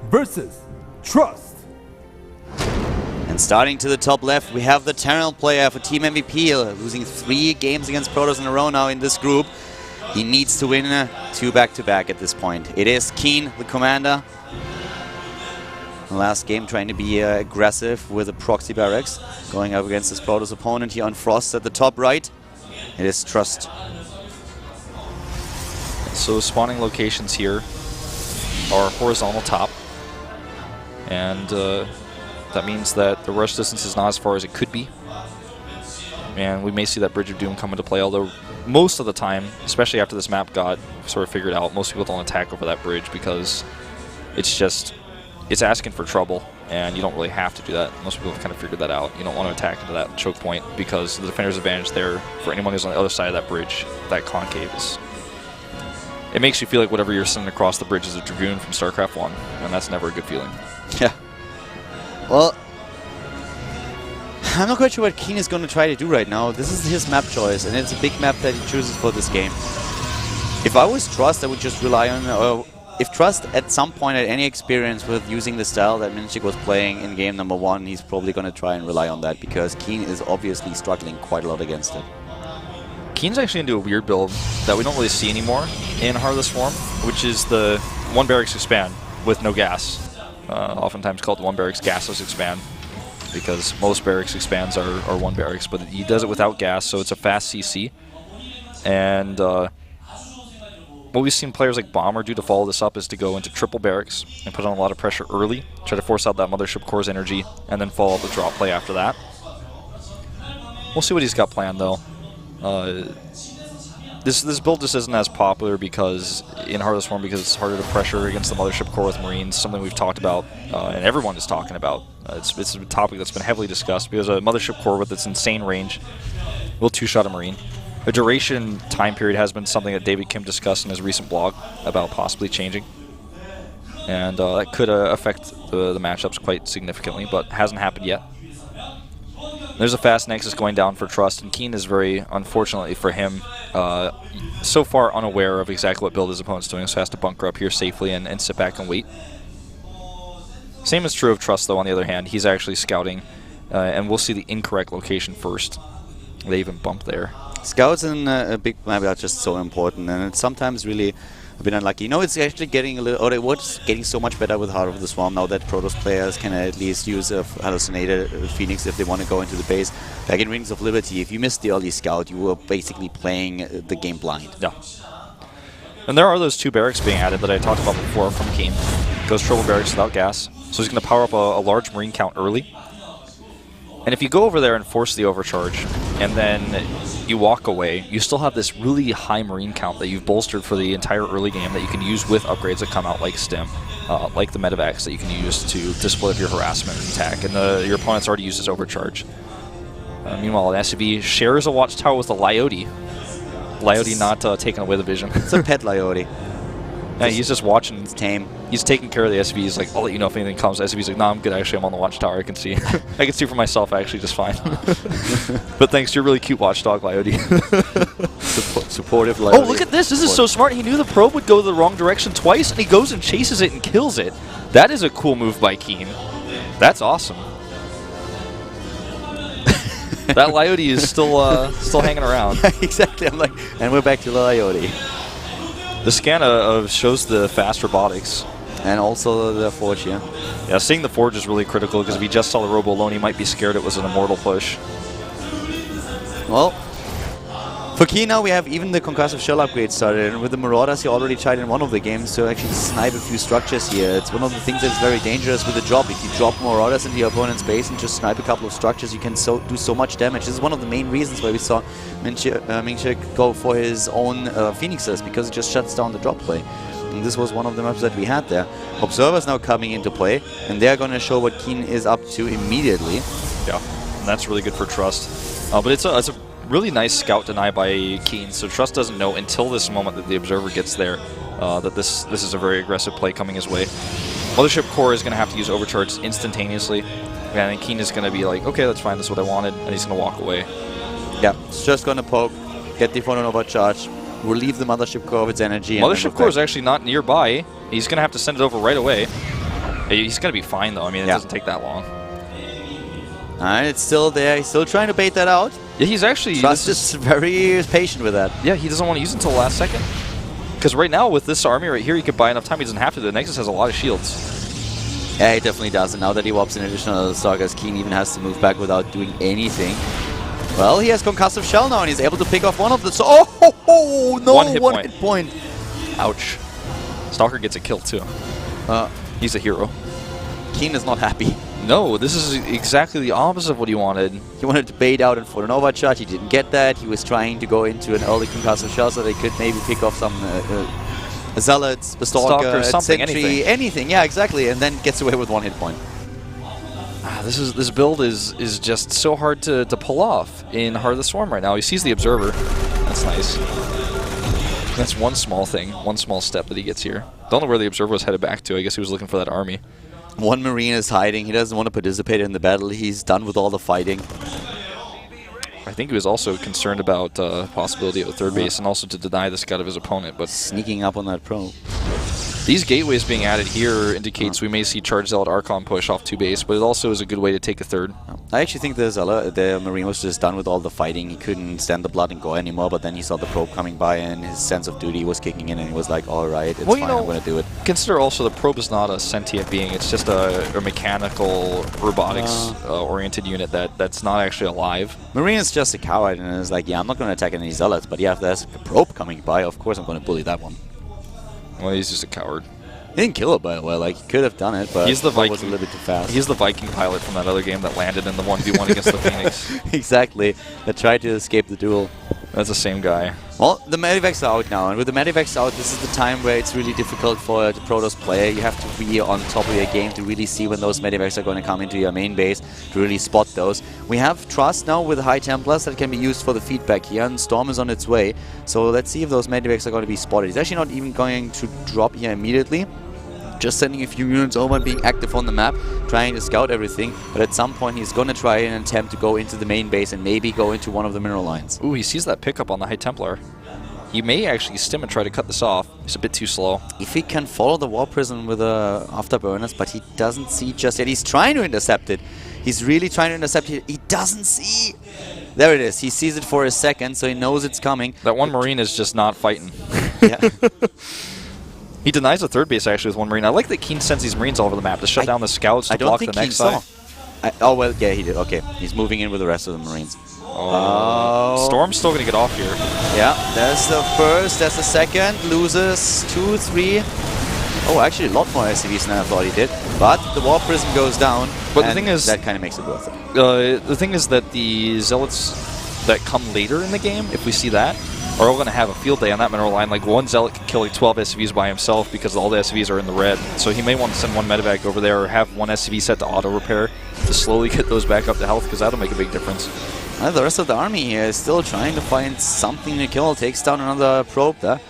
versus Trust. And starting to the top left, we have the Terran player for Team MVP, losing 3 games against Protoss in a row now in this group. He needs to win 2 back-to-back at this point. It is Keen, the commander. Last game trying to be aggressive with a proxy barracks, going up against his Protoss opponent here on Frost at the top right. It is Trust. So spawning locations here are horizontal top, and that means that the rush distance is not as far as it could be. And we may see that Bridge of Doom come into play, although most of the time, especially after this map got sort of figured out, most people don't attack over that bridge because it's asking for trouble, and you don't really have to do that. Most people have kind of figured that out. You don't want to attack into that choke point because the defender's advantage there for anyone who's on the other side of that bridge, that concave, is... It makes you feel like whatever you're sending across the bridge is a Dragoon from StarCraft 1, and that's never a good feeling. Yeah. Well, I'm not quite sure what Keen is going to try to do right now. This is his map choice, and it's a big map that he chooses for this game. If I was Trust, I would just rely on... if Trust at some point had any experience with using the style that Minchik was playing in game number 1, he's probably going to try and rely on that, because Keen is obviously struggling quite a lot against it. Keen's actually into a weird build that we don't really see anymore in Heartless Swarm, which is the 1 barracks expand with no gas. Oftentimes called the 1 barracks gasless expand, because most barracks expands are 1 barracks, but he does it without gas, so it's a fast CC. And what we've seen players like Bomber do to follow this up is to go into triple barracks and put on a lot of pressure early, try to force out that Mothership Core's energy, and then follow up the drop play after that. We'll see what he's got planned, though. This build just isn't as popular because in Heartless Swarm, because it's harder to pressure against the Mothership Core with Marines, something we've talked about and everyone is talking about. It's a topic that's been heavily discussed because a Mothership Core with its insane range will 2-shot a Marine. The duration time period has been something that David Kim discussed in his recent blog about possibly changing, and that could affect the matchups quite significantly, but hasn't happened yet. There's a fast Nexus going down for Trust, and Keen is very, unfortunately for him, so far unaware of exactly what build his opponent's doing, so has to bunker up here safely and sit back and wait. Same is true of Trust, though, on the other hand. He's actually scouting, and we'll see the incorrect location first. They even bumped there. Scouts in a big map are just so important, and it's sometimes really a bit unlucky. You know, it's actually getting a little, or it was getting so much better with Heart of the Swarm now that Protoss players can at least use a hallucinated Phoenix if they want to go into the base. Back in Rings of Liberty, if you missed the early scout, you were basically playing the game blind. Yeah. And there are those 2 barracks being added that I talked about before from Keen. Goes triple barracks without gas, so he's going to power up a large Marine count early. And if you go over there and force the overcharge, and then you walk away, you still have this really high Marine count that you've bolstered for the entire early game that you can use with upgrades that come out like Stim, like the Medivacs that you can use to split up your harassment attack, and your opponent's already used his overcharge. Meanwhile, an SCV shares a watchtower with a Lyote. Lyote not taking away the vision. It's a pet Lyote. Yeah, he's just watching. It's tame. He's taking care of the SCV. He's like, I'll let you know if anything comes. The SCV's like, no, I'm good. Actually, I'm on the watchtower. I can see. I can see for myself actually just fine. But thanks to your really cute watchdog, Lyote. Supportive Lyote. Oh, look at this. This is so smart. He knew the probe would go the wrong direction twice, and he goes and chases it and kills it. That is a cool move by Keen. That's awesome. That Lyote is still hanging around. Exactly. I'm like, and we're back to Lyote. The scan shows the fast robotics. And also the Forge here. Yeah, seeing the Forge is really critical, because if he just saw the Robo alone, he might be scared it was an Immortal push. Well, for Keen now we have even the concussive shell upgrade started, and with the Marauders he already tried in one of the games to actually snipe a few structures here. It's one of the things that's very dangerous with the drop. If you drop Marauders into your opponent's base and just snipe a couple of structures, you can do so much damage. This is one of the main reasons why we saw Minchik go for his own Phoenixes, because it just shuts down the drop play. And this was one of the maps that we had there. Observers now coming into play, and they're going to show what Keen is up to immediately. Yeah, and that's really good for Trust. But it's a really nice scout deny by Keen, so Trust doesn't know until this moment that the Observer gets there that this is a very aggressive play coming his way. Mothership Core is going to have to use overcharge instantaneously, and Keen is going to be like, okay, that's fine, that's what I wanted, and he's going to walk away. Yeah, it's just going to poke, get the opponent overcharge, relieve the Mothership Core of its energy. Mothership Core is actually not nearby. He's going to have to send it over right away. He's going to be fine, though. I mean, it doesn't take that long. Alright, it's still there. He's still trying to bait that out. Yeah, he's actually... Trust is very patient with that. Yeah, he doesn't want to use it until the last second. Because right now, with this army right here, he could buy enough time. He doesn't have to. The Nexus has a lot of shields. Yeah, he definitely does. And now that he warps an additional Sagas, Keen even has to move back without doing anything. Well, he has Concussive Shell now, and he's able to pick off one of the... Oh, no! One hit point. Ouch. Stalker gets a kill, too. He's a hero. Keen is not happy. No, this is exactly the opposite of what he wanted. He wanted to bait out and for an overcharge. He didn't get that. He was trying to go into an early Concussive Shell so they could maybe pick off some Zealots, the Stalker, something, Sentry, anything. Yeah, exactly. And then gets away with one hit point. This build is just so hard to pull off in Heart of the Swarm right now. He sees the Observer. That's nice. That's one small thing, one small step that he gets here. Don't know where the Observer was headed back to. I guess he was looking for that army. One Marine is hiding. He doesn't want to participate in the battle. He's done with all the fighting. I think he was also concerned about possibility of a third base and also to deny the scout of his opponent. But sneaking up on that probe. These gateways being added here indicates we may see Charge Zealot Archon push off 2 base, but it also is a good way to take a third. I actually think the Marine was just done with all the fighting. He couldn't stand the blood and gore anymore, but then he saw the probe coming by and his sense of duty was kicking in and he was like, alright, it's fine, I'm going to do it. Consider also the probe is not a sentient being, it's just a mechanical, robotics-oriented unit that's not actually alive. Marine is just a coward and is like, yeah, I'm not going to attack any Zealots, but yeah, if there's a probe coming by, of course I'm going to bully that one. Well, he's just a coward. He didn't kill it, by the way. Like, he could have done it, but he's the Viking. Was a little bit too fast. He's the Viking pilot from that other game that landed in the 1v1 against the Phoenix. Exactly. That tried to escape the duel. That's the same guy. Well, the Medivacs are out now, and with the Medivacs out, this is the time where it's really difficult for the Protoss player. You have to be on top of your game to really see when those Medivacs are going to come into your main base, to really spot those. We have Trust now with High Templars that can be used for the feedback here, and Storm is on its way. So let's see if those Medivacs are going to be spotted. He's actually not even going to drop here immediately. Just sending a few units over and being active on the map, trying to scout everything. But at some point, he's going to try and attempt to go into the main base and maybe go into one of the mineral lines. Ooh, he sees that pickup on the High Templar. He may actually stim and try to cut this off. He's a bit too slow. If he can follow the War Prison with Afterburners, but he doesn't see just yet. He's trying to intercept it. He's really trying to intercept it. He doesn't see. There it is. He sees it for a second, so he knows it's coming. That one Marine is just not fighting. Yeah. He denies a third base actually with one Marine. I like that Keen sends these Marines all over the map to shut down the scouts to block the next side. Oh, well, yeah, he did. Okay. He's moving in with the rest of the Marines. Oh. Storm's still going to get off here. Yeah, there's the first, there's the second. Loses 2, 3. Oh, actually a lot more SCVs than I thought he did. But the War Prism goes down. But the thing is, that kind of makes it worth it. The thing is that the Zealots that come later in the game, if we see that, are all going to have a field day on that mineral line. Like one Zealot can kill like 12 SCVs by himself because all the SCVs are in the red. So he may want to send one medevac over there or have one SCV set to auto repair to slowly get those back up to health because that'll make a big difference. The rest of the army here is still trying to find something to kill. Takes down another probe there.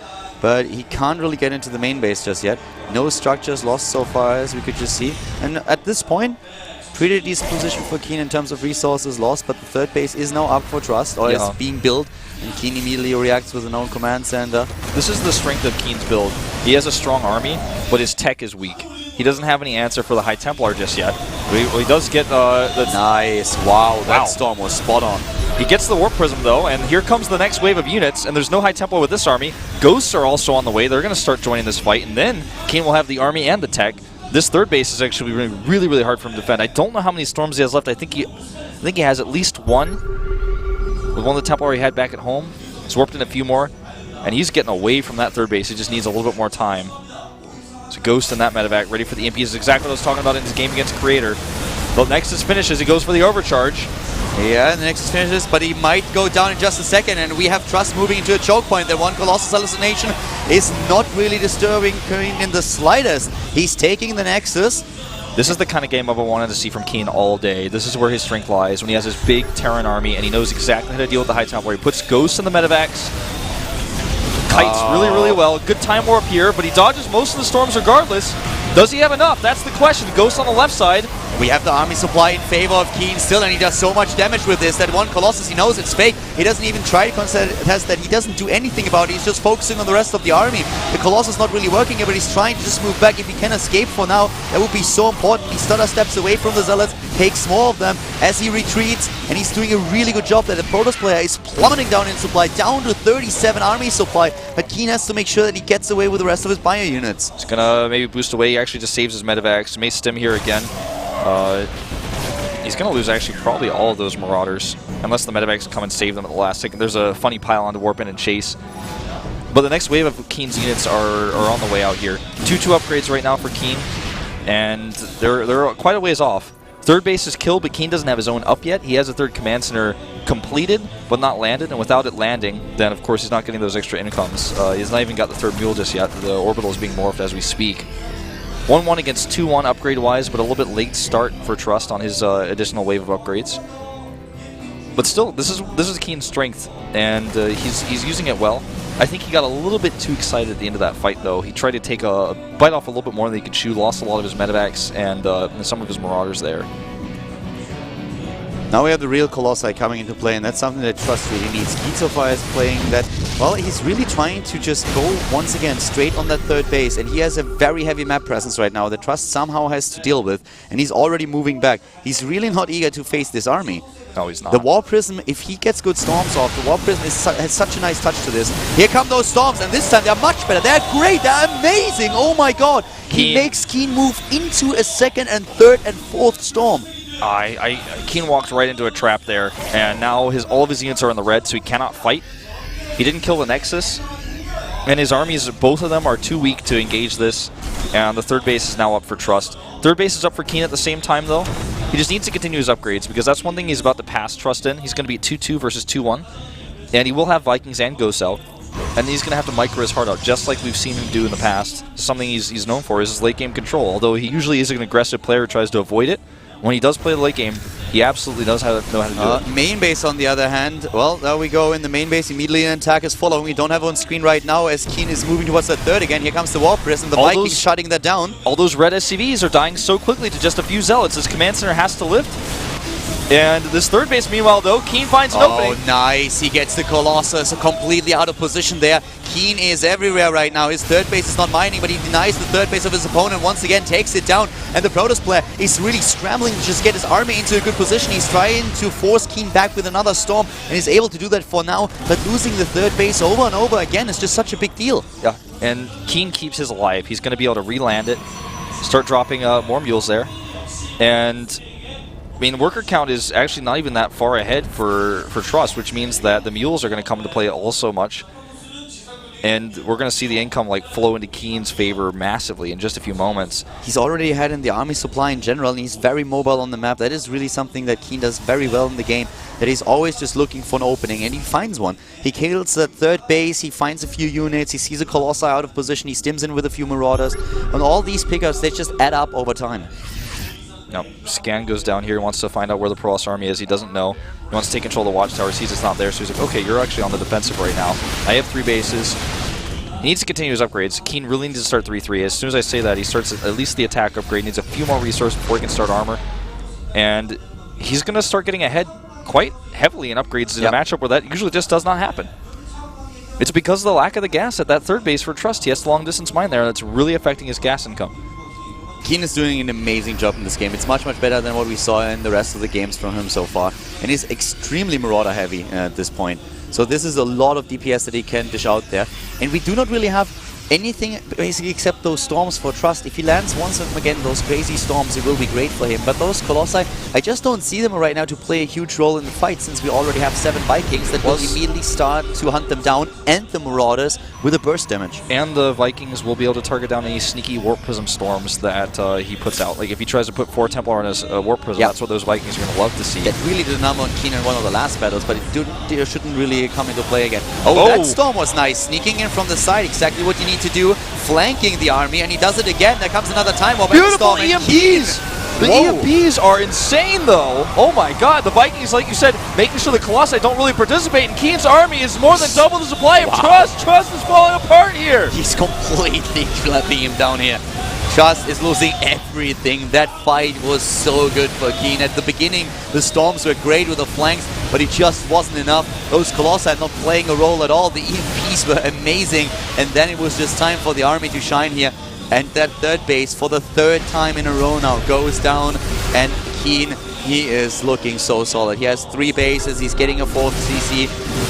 But he can't really get into the main base just yet. No structures lost so far as we could just see. And at this point, pretty decent position for Keen in terms of resources lost, but the third base is now up for Trust, or is being built, and Keen immediately reacts with a known command center. This is the strength of Keen's build. He has a strong army, but his tech is weak. He doesn't have any answer for the High Templar just yet. He does get the... Nice. Wow, that storm was spot on. He gets the Warp Prism, though, and here comes the next wave of units, and there's no High Templar with this army. Ghosts are also on the way. They're going to start joining this fight, and then Keen will have the army and the tech. This third base is actually really, really hard for him to defend. I don't know how many storms he has left. I think he has at least one. With one of the Templar he had back at home. He's warped in a few more, and he's getting away from that third base. He just needs a little bit more time. So Ghost and that medevac ready for the MP is exactly what I was talking about in his game against Creator. But Nexus finishes. He goes for the overcharge. Yeah, the Nexus finishes, but he might go down in just a second, and we have Trust moving into a choke point. The one Colossus hallucination is not really disturbing Keen in the slightest. He's taking the Nexus. This is the kind of game I've wanted to see from Keen all day. This is where his strength lies, when he has his big Terran army, and he knows exactly how to deal with the High Templar. He puts Ghosts in the medevacs. Kites really well. Good time warp here, but he dodges most of the storms regardless. Does he have enough? That's the question. Ghost on the left side. We have the army supply in favor of Keen still, and he does so much damage with this. That one Colossus, he knows it's fake. He doesn't even try to contest that. He doesn't do anything about it. He's just focusing on the rest of the army. The Colossus not really working here, but he's trying to just move back. If he can escape for now, that would be so important. He stutter steps away from the Zealots, takes more of them as he retreats, and he's doing a really good job there. The Protoss player is plummeting down in supply, down to 37 army supply, but Keen has to make sure that he gets away with the rest of his bio units. He's gonna maybe boost away. He actually just saves his medevacs. May stim here again. He's going to lose actually probably all of those Marauders, unless the medevacs come and save them at the last second. There's a funny pylon to warp in and chase. But the next wave of Keen's units are on the way out here. 2-2 upgrades right now for Keen, and they're quite a ways off. Third base is killed, but Keen doesn't have his own up yet. He has a third command center completed, but not landed, and without it landing, then of course he's not getting those extra incomes. He's not even got the third mule just yet. The orbital is being morphed as we speak. 1-1 against 2-1 upgrade-wise, but a little bit late start for Trust on his additional wave of upgrades. But still, this is Keen's strength, and he's using it well. I think he got a little bit too excited at the end of that fight, though. He tried to take a bite off a little bit more than he could chew, lost a lot of his medevacs and some of his Marauders there. Now we have the real Colossi coming into play, and that's something that Trust really needs. Keen so far is playing that, well, he's really trying to just go once again straight on that third base, and he has a very heavy map presence right now that Trust somehow has to deal with, and he's already moving back. He's really not eager to face this army. No, he's not. The War Prism, if he gets good storms off, the War Prism has such a nice touch to this. Here come those storms, and this time they're much better. They're great. They're amazing. Oh my god. He makes Keen move into a second and third and fourth storm. Keen walked right into a trap there, and now all of his units are in the red, so he cannot fight. He didn't kill the Nexus, and his armies, both of them, are too weak to engage this, and the third base is now up for Trust. Third base is up for Keen at the same time, though. He just needs to continue his upgrades, because that's one thing he's about to pass Trust in. He's going to be at 2-2 versus 2-1, and he will have Vikings and GSL, and he's going to have to micro his heart out, just like we've seen him do in the past. Something he's known for is his late-game control, although he usually is an aggressive player who tries to avoid it. When he does play the late game, he absolutely knows how to do it. Main base, on the other hand, well, there we go in the main base. Immediately an attack is following. We don't have on screen right now as Keen is moving towards that third again. Here comes the War Prism. The Vikings shutting that down. All those red SCVs are dying so quickly to just a few Zealots. His command center has to lift. And this third base, meanwhile, though, Keen finds an opening. Oh, nice. He gets the Colossus completely out of position there. Keen is everywhere right now. His third base is not mining, but he denies the third base of his opponent. Once again, takes it down. And the Protoss player is really scrambling to just get his army into a good position. He's trying to force Keen back with another storm, and he's able to do that for now. But losing the third base over and over again is just such a big deal. Yeah, and Keen keeps his alive. He's going to be able to re-land it, start dropping more mules there. And I mean, worker count is actually not even that far ahead for Trust, which means that the mules are going to come into play also much. And we're going to see the income flow into Keen's favor massively in just a few moments. He's already ahead in the army supply in general, and he's very mobile on the map. That is really something that Keen does very well in the game, that he's always just looking for an opening, and he finds one. He kills that third base, he finds a few units, he sees a Colossi out of position, he stims in with a few Marauders, and all these pickups, they just add up over time. Now, Scan goes down here, wants to find out where the Protoss army is. He doesn't know. He wants to take control of the watchtower, sees it's not there, so he's like, okay, you're actually on the defensive right now. I have 3 bases. He needs to continue his upgrades. Keen really needs to start 3-3. As soon as I say that, he starts at least the attack upgrade, needs a few more resources before he can start armor. And he's going to start getting ahead quite heavily in upgrades in a matchup where that usually just does not happen. It's because of the lack of the gas at that third base for Trust. He has the long-distance mine there, and that's really affecting his gas income. Keen is doing an amazing job in this game. It's much, much better than what we saw in the rest of the games from him so far. And he's extremely Marauder heavy at this point. So this is a lot of DPS that he can dish out there. And we do not really have anything basically except those storms for Trust. If he lands once and again those crazy storms, it will be great for him. But those Colossi, I just don't see them right now to play a huge role in the fight, since we already have 7 Vikings that will immediately start to hunt them down, and the Marauders with a burst damage. And the Vikings will be able to target down any sneaky Warp Prism storms that he puts out. Like if he tries to put 4 Templar on his Warp Prism, that's what those Vikings are going to love to see. That really did a number on Keen in one of the last battles, but it shouldn't really come into play again. Oh, that storm was nice. Sneaking in from the side, exactly what you need to do. Flanking the army, and he does it again. There comes another time warp. Beautiful EMPs! The EMPs are insane, though. Oh my god, the Vikings, like you said, making sure the Colossi don't really participate, and Keen's army is more than double the supply of Trust. Trust is falling apart here. He's completely clapping him down here. Trust is losing everything. That fight was so good for Keen. At the beginning, the Storms were great with the flanks, but it just wasn't enough. Those Colossi not playing a role at all. The EMPs were amazing, and then it was just time for the army to shine here. And that third base, for the third time in a row now, goes down, and Keen, he is looking so solid. He has 3 bases, he's getting a 4th CC,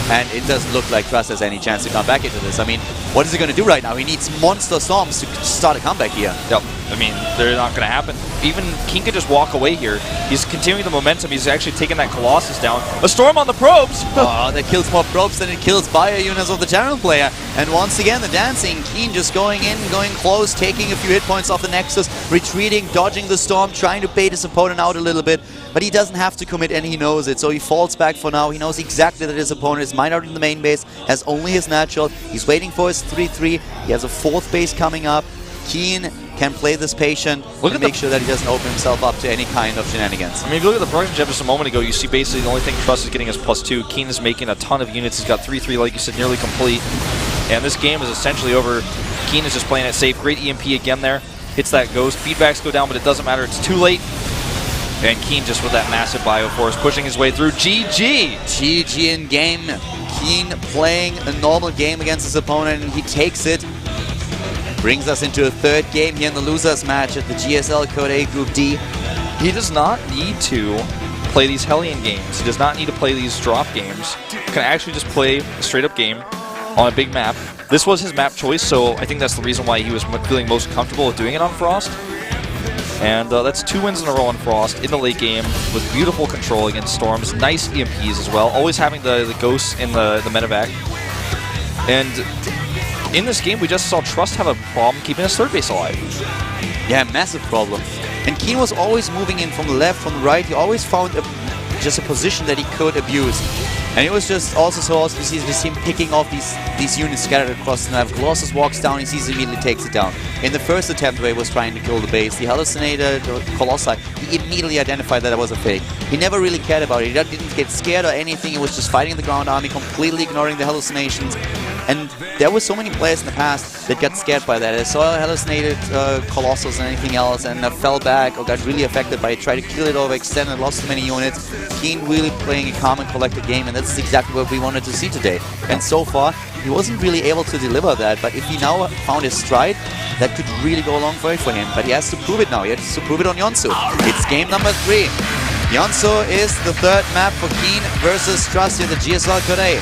and it doesn't look like Trust has any chance to come back into this. I mean, what is he going to do right now? He needs monster Storms to start a comeback here. Yep. I mean, they're not going to happen. Even Keen could just walk away here. He's continuing the momentum. He's actually taking that Colossus down. A Storm on the probes! Oh, that kills more probes than it kills bio units of the general player. And once again, the dancing. Keen just going in, going close, taking a few hit points off the Nexus, retreating, dodging the Storm, trying to bait his opponent out a little bit. But he doesn't have to commit, and he knows it. So he falls back for now. He knows exactly that his opponent is mined out in the main base, has only his natural. He's waiting for his 3-3. He has a 4th base coming up. Keen can play this patient and make sure that he doesn't open himself up to any kind of shenanigans. I mean, if you look at the production gem just a moment ago, you see basically the only thing Trust is getting is +2. Keen is making a ton of units. He's got 3-3, like you said, nearly complete. And this game is essentially over. Keen is just playing it safe. Great EMP again there. Hits that ghost. Feedbacks go down, but it doesn't matter. It's too late. And Keen just with that massive Bioforce pushing his way through. GG! GG in game. Keen playing a normal game against his opponent, and he takes it. Brings us into a 3rd game here in the losers match at the GSL Code A Group D. He does not need to play these Hellion games. He does not need to play these drop games. He can actually just play a straight-up game on a big map. This was his map choice, so I think that's the reason why he was feeling most comfortable with doing it on Frost. And that's 2 wins in a row on Frost in the late game with beautiful control against Storms. Nice EMPs as well, always having the ghosts in the medevac. And in this game, we just saw Trust have a problem keeping his 3rd base alive. Yeah, massive problem. And Keen was always moving in from the left, from the right. He always found just a position that he could abuse. And it was just also so awesome to see him picking off these units scattered across the map. Colossus walks down, he sees it, immediately takes it down. In the first attempt where he was trying to kill the base, the hallucinated Colossi, he immediately identified that it was a fake. He never really cared about it. He didn't get scared or anything. He was just fighting the ground army, completely ignoring the hallucinations. And there were so many players in the past that got scared by that. I saw a hallucinated Colossus and anything else and fell back or got really affected by it, tried to kill it overextended, lost too many units. Keen really playing a calm and collected game, and that's exactly what we wanted to see today. And so far, he wasn't really able to deliver that, but if he now found his stride, that could really go a long way for him. But he has to prove it now. He has to prove it on Yonsu. It's game number 3. Yonsu is the 3rd map for Keen versus Trust in the GSL Code A.